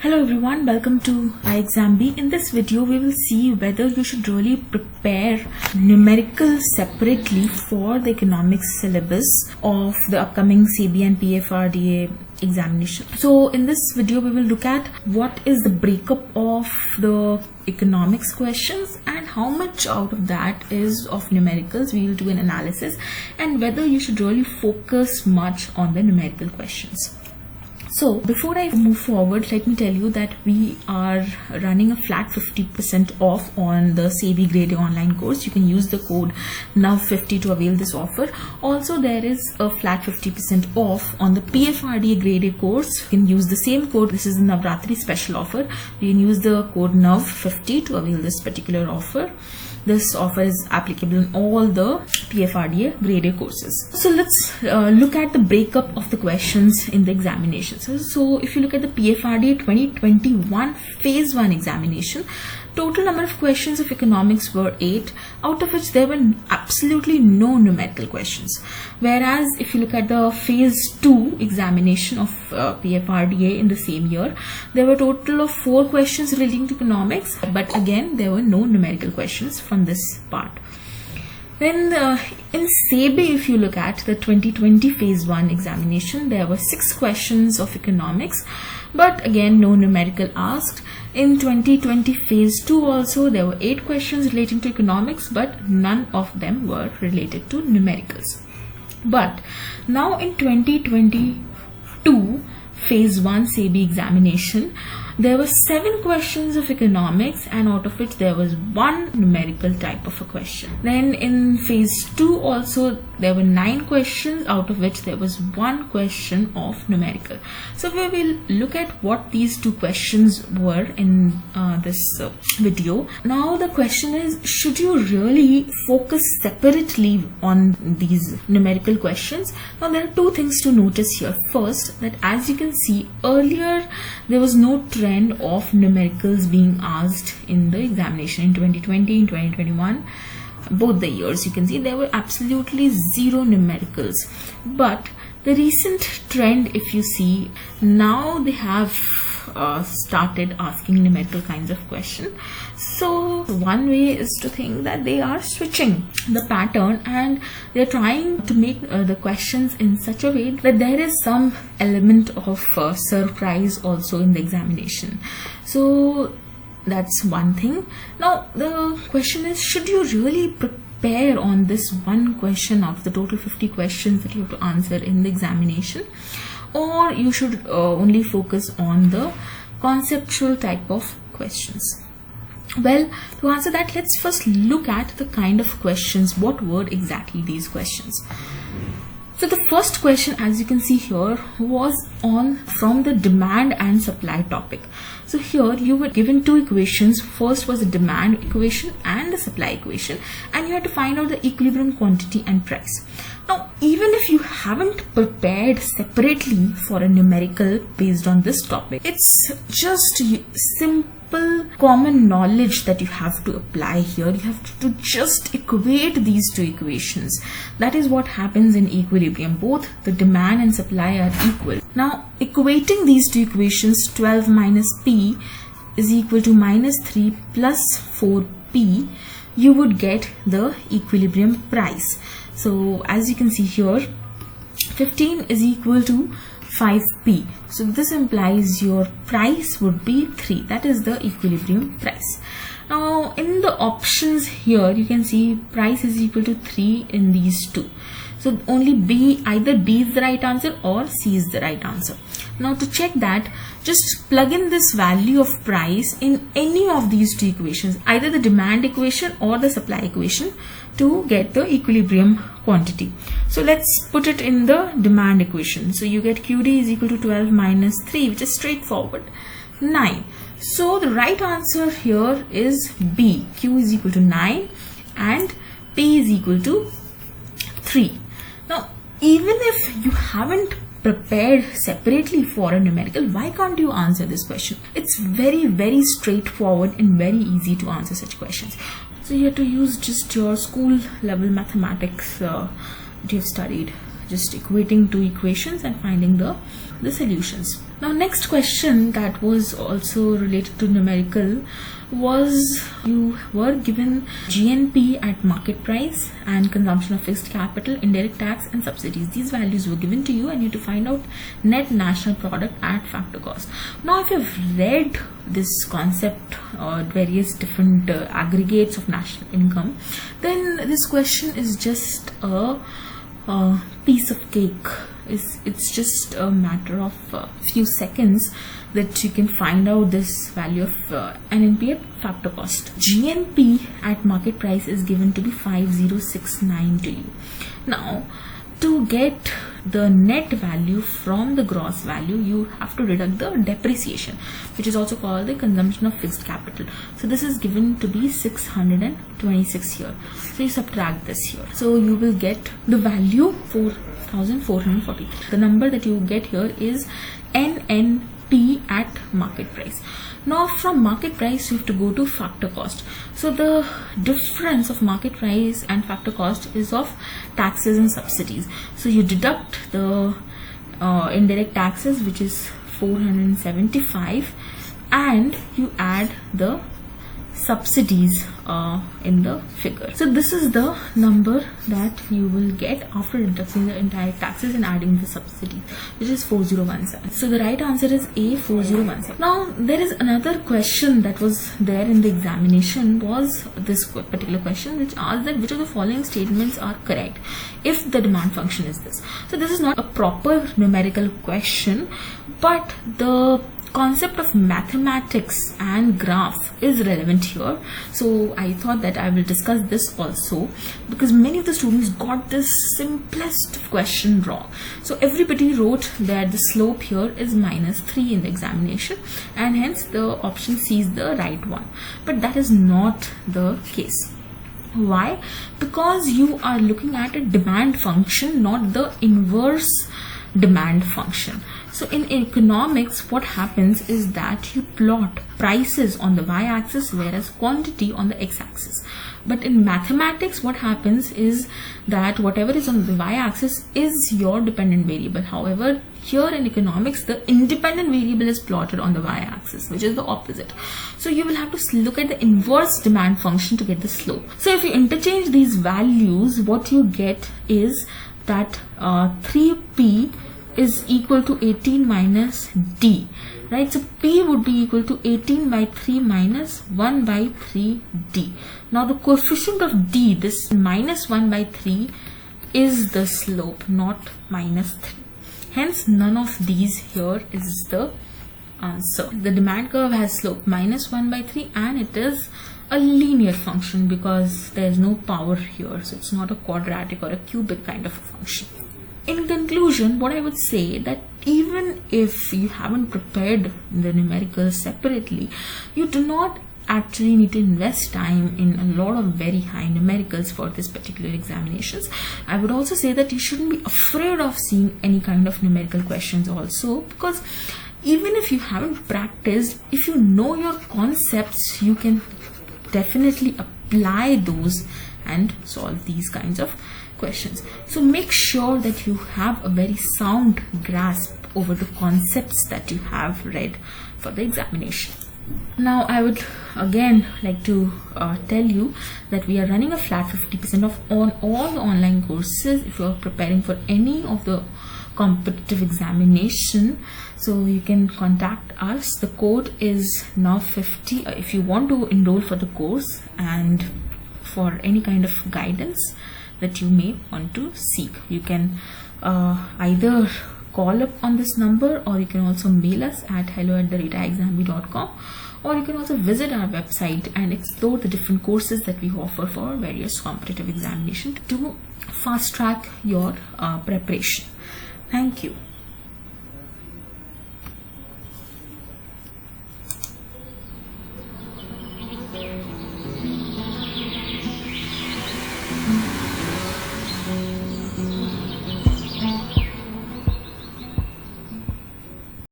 Hello everyone, welcome to ixamBee. In this video, we will see whether you should really prepare numerical separately for the economics syllabus of the upcoming SEBI and PFRDA examination. So in this video, we will look at what is the breakup of the economics questions and how much out of that is of numericals. We will do an analysis and whether you should really focus much on the numerical questions. So before I move forward, let me tell you that we are running a flat 50% off on the SEBI Grade A online course. You can use the code NOW50 to avail this offer. Also, there is a flat 50% off on the PFRDA Grade A course. You can use the same code. This is the Navratri special offer. You can use the code NOW50 to avail this particular offer. This offer is applicable in all the PFRDA Grade A courses. So let's look at the breakup of the questions in the examination. So if you look at the PFRDA 2021 Phase 1 examination, total number of questions of economics were 8, out of which there were absolutely no numerical questions. Whereas if you look at the Phase 2 examination of PFRDA in the same year, there were a total of 4 questions relating to economics, but again there were no numerical questions from this part. Then in SEBI, if you look at the 2020 Phase 1 examination, there were 6 questions of economics, but again no numerical asked. In 2020 Phase 2 also, there were 8 questions relating to economics, but none of them were related to numericals. But now in 2022 Phase 1 SEBI examination, there were 7 questions of economics, and out of which there was 1 numerical type of a question. Then in Phase 2 also, there were 9 questions, out of which there was 1 question of numerical. So we will look at what these 2 questions were in this video. Now the question is, should you really focus separately on these numerical questions? Now there are 2 things to notice here. First, that as you can see, earlier there was no trend of numericals being asked in the examination. In 2020, in 2021, both the years, you can see there were absolutely 0 numericals. But the recent trend, if you see, now they have started asking numerical kinds of questions. So one way is to think that they are switching the pattern and they're trying to make the questions in such a way that there is some element of surprise also in the examination. So that's one thing. Now the question is, should you really prepare on this one question out of the total 50 questions that you have to answer in the examination, or you should only focus on the conceptual type of questions? Well, to answer that, let's first look at the kind of questions. What were exactly these questions? So the first question, as you can see here, was from the demand and supply topic. So here you were given 2 equations. First was the demand equation and the supply equation, and you had to find out the equilibrium quantity and price. Now, even if you haven't prepared separately for a numerical based on this topic, it's just simple common knowledge that you have to apply here. You have to just equate these 2 equations. That is what happens in equilibrium. Both the demand and supply are equal. Now, equating these 2 equations, 12 minus P is equal to minus 3 plus 4P, you would get the equilibrium price. So as you can see here, 15 is equal to 5p. So this implies your price would be 3. That is the equilibrium price. Now in the options here, you can see price is equal to 3 in these 2. So only either B is the right answer or C is the right answer. Now to check that, just plug in this value of price in any of these 2 equations, either the demand equation or the supply equation, to get the equilibrium quantity. So let's put it in the demand equation. So you get QD is equal to 12 minus 3, which is straightforward, 9. So the right answer here is B. Q is equal to 9 and P is equal to 3. Now, even if you haven't prepared separately for a numerical, why can't you answer this question? It's very, very straightforward and very easy to answer such questions. So you have to use just your school level mathematics that you've studied. just equating two equations and finding the solutions. Now next question that was also related to numerical was, you were given GNP at market price and consumption of fixed capital, indirect tax and subsidies. These values were given to you and you had to find out net national product at factor cost. Now if you've read this concept or various different aggregates of national income, then this question is just a piece of cake. It's just a matter of a few seconds that you can find out this value of NNP at factor cost. GNP at market price is given to be 5069 to you. Now to get the net value from the gross value, you have to deduct the depreciation, which is also called the consumption of fixed capital. So this is given to be 626 here. So you subtract this here. So you will get the value 4443. The number that you get here is NNP at market price. Now from market price you have to go to factor cost. So the difference of market price and factor cost is of taxes and subsidies. So you deduct the indirect taxes, which is 475, and you add the subsidies in the figure. So this is the number that you will get after deducting the entire taxes and adding the subsidy, which is 4017. So the right answer is A, 4017. Now there is another question that was there in the examination, was this particular question, which asked that which of the following statements are correct if the demand function is this. So this is not a proper numerical question, but the concept of mathematics and graph is relevant here. So I thought that I will discuss this also, because many of the students got this simplest question wrong. So everybody wrote that the slope here is -3 in the examination, and hence the option C is the right one. But that is not the case. Why? Because you are looking at a demand function, not the inverse demand function. So in economics, what happens is that you plot prices on the y-axis, whereas quantity on the x-axis. But in mathematics, what happens is that whatever is on the y-axis is your dependent variable. However, here in economics, the independent variable is plotted on the y-axis, which is the opposite. So you will have to look at the inverse demand function to get the slope. So if you interchange these values, what you get is that 3p is equal to 18 minus d, right? So p would be equal to 18 by 3 minus 1 by 3d. Now the coefficient of d, this -1 by 3, is the slope, not -3. Hence none of these here is the answer. The demand curve has slope -1 by 3, and it is a linear function because there is no power here, so it's not a quadratic or a cubic kind of a function. In conclusion, what I would say that even if you haven't prepared the numericals separately, you do not actually need to invest time in a lot of very high numericals for this particular examinations. I would also say that you shouldn't be afraid of seeing any kind of numerical questions also, because even if you haven't practiced, if you know your concepts, you can definitely apply those and solve these kinds of questions. So make sure that you have a very sound grasp over the concepts that you have read for the examination. Now I would again like to tell you that we are running a flat 50% off on all the online courses if you are preparing for any of the competitive examination. So you can contact us. The code is now 50 if you want to enroll for the course and for any kind of guidance that you may want to seek. You can either call up on this number, or you can also mail us at hello@ixamBee.com, or you can also visit our website and explore the different courses that we offer for various competitive examinations to fast track your preparation. Thank you.